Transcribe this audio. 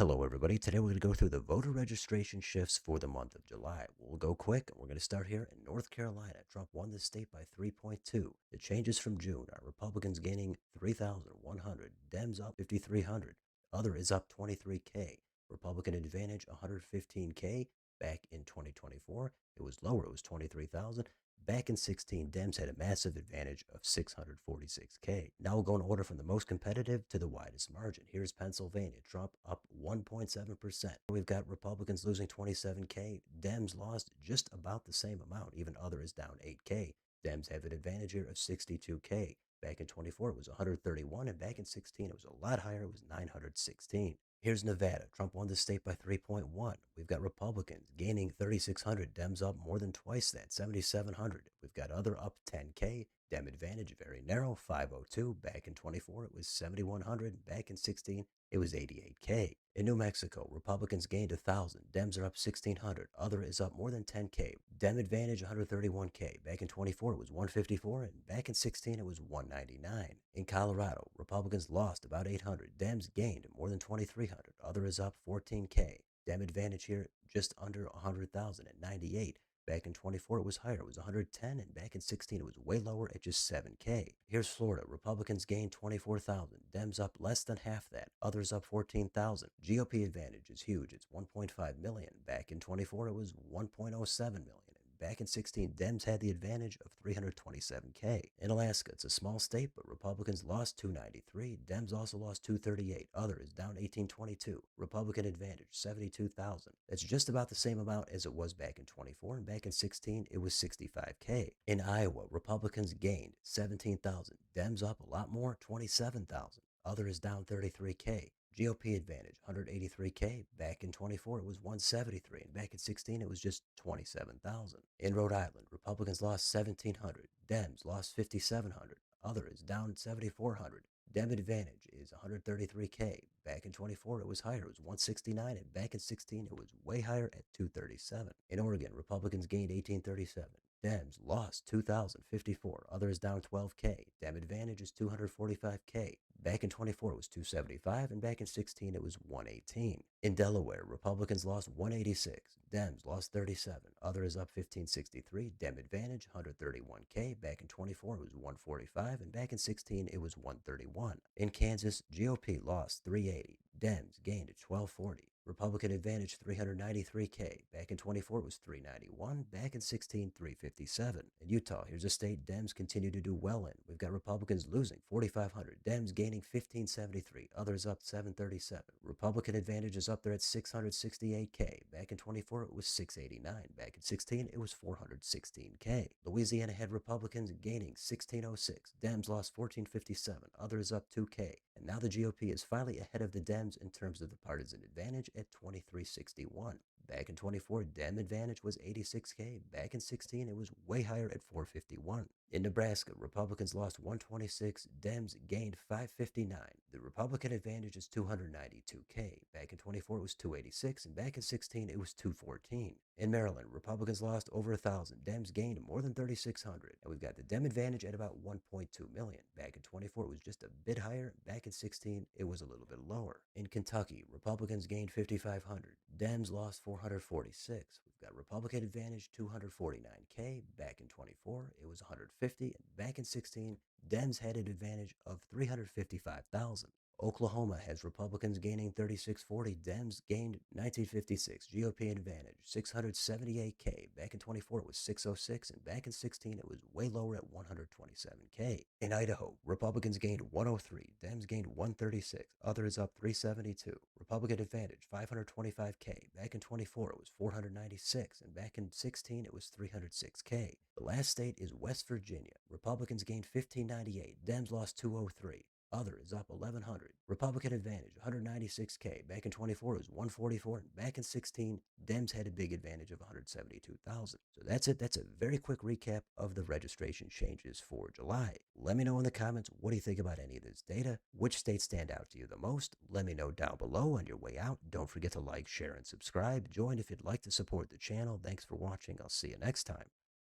Hello, everybody. Today we're going to go through the voter registration shifts for the month of July. We'll go quick. We're going to start here in North Carolina. Trump won the state by 3.2. The changes from June are Republicans gaining 3,100, Dems up 5,300, other is up 23K. Republican advantage 115K. Back in 2024, it was lower. It was 23,000. Back in 16, Dems had a massive advantage of 646K. Now we'll go in order from the most competitive to the widest margin. Here's Pennsylvania. Trump up 1.7%. We've got Republicans losing 27K. Dems lost just about the same amount. Even other is down 8K. Dems have an advantage here of 62K. Back in 24, it was 131, and back in 16, it was a lot higher. It was 916. Here's Nevada. Trump won the state by 3.1. We've got Republicans gaining 3,600. Dems up more than twice that, 7,700. We've got other up 10K. Dem advantage very narrow, 502. Back in 24, it was 7,100. Back in 16, it was 88K. In New Mexico, Republicans gained 1,000. Dems are up 1,600. Other is up more than 10K. Dem advantage 131K. Back in 24, it was 154, and back in 16, it was 199. In Colorado, Republicans lost about 800. Dems gained more than 2,300. Other is up 14K. Dem advantage here just under 100,000 at 98. Back in 24, it was higher. It was 110, and back in 16, it was way lower at just 7K. Here's Florida. Republicans gained 24,000. Dems up less than half that. Others up 14,000. GOP advantage is huge. It's 1.5 million. Back in 24, it was 1.07 million. Back in 16, Dems had the advantage of 327K. In Alaska, it's a small state, but Republicans lost 293. Dems also lost 238. Other is down 1822. Republican advantage 72,000. That's just about the same amount as it was back in 24, and back in 16, it was 65K. In Iowa, Republicans gained 17,000. Dems up a lot more, 27,000. Other is down 33K. GOP advantage 183K. Back in 24, it was 173, and back in 16, it was just 27,000. In Rhode Island, Republicans lost 1,700. Dems lost 5,700. Other is down 7,400. Dem advantage is 133K. Back in 24, it was higher. It was 169, and back in 16, it was way higher at 237. In Oregon, Republicans gained 1,837. Dems lost 2,054. Others down 12K. Dem advantage is 245K. Back in 24, it was 275, and back in 16, it was 118. In Delaware, Republicans lost 186. Dems lost 37. Others up 1,563. Dem advantage 131K. Back in 24, it was 145, and back in 16, it was 131. In Kansas, GOP lost 380. Dems gained 1,240. Republican advantage 393K. Back in 24, it was 391. Back in 16, 357. In Utah, here's a state Dems continue to do well in. We've got Republicans losing 4,500. Dems gaining 1,573. Others up 737. Republican advantage is up there at 668K. Back in 24, it was 689. Back in 16, it was 416K. Louisiana had Republicans gaining 1,606. Dems lost 1,457. Others up 2K. And now the GOP is finally ahead of the Dems in terms of the partisan advantage at 2,361. Back in 24, Dem advantage was 86K. Back in 16, it was way higher at 451. In Nebraska, Republicans lost 126. Dems gained 559. The Republican advantage is 292K. Back in 24, it was 286, and back in 16, it was 214. In Maryland, Republicans lost over 1,000. Dems gained more than 3,600. And we've got the Dem advantage at about 1.2 million. Back in 24, it was just a bit higher. Back in 16, it was a little bit lower. In Kentucky, Republicans gained 5,500. Dems lost 446. We've got Republican advantage 249K. Back in 24, it was 150. And back in 16, Dems had an advantage of 355,000. Oklahoma has Republicans gaining 3,640. Dems gained 1956. GOP advantage 678K. Back in 24, it was 606, and back in 16, it was way lower at 127K. In Idaho, Republicans gained 103. Dems gained 136. Others up 372. Republican advantage 525K. Back in 24, it was 496, and back in 16, it was 306K. The last state is West Virginia. Republicans gained 1,598. Dems lost 203. Other is up 1,100. Republican advantage 196K. Back in 24, it was 144. And back in 16, Dems had a big advantage of 172,000. So that's it. That's a very quick recap of the registration changes for July. Let me know in the comments, what do you think about any of this data? Which states stand out to you the most? Let me know down below. On your way out, don't forget to like, share, and subscribe. Join if you'd like to support the channel. Thanks for watching. I'll see you next time.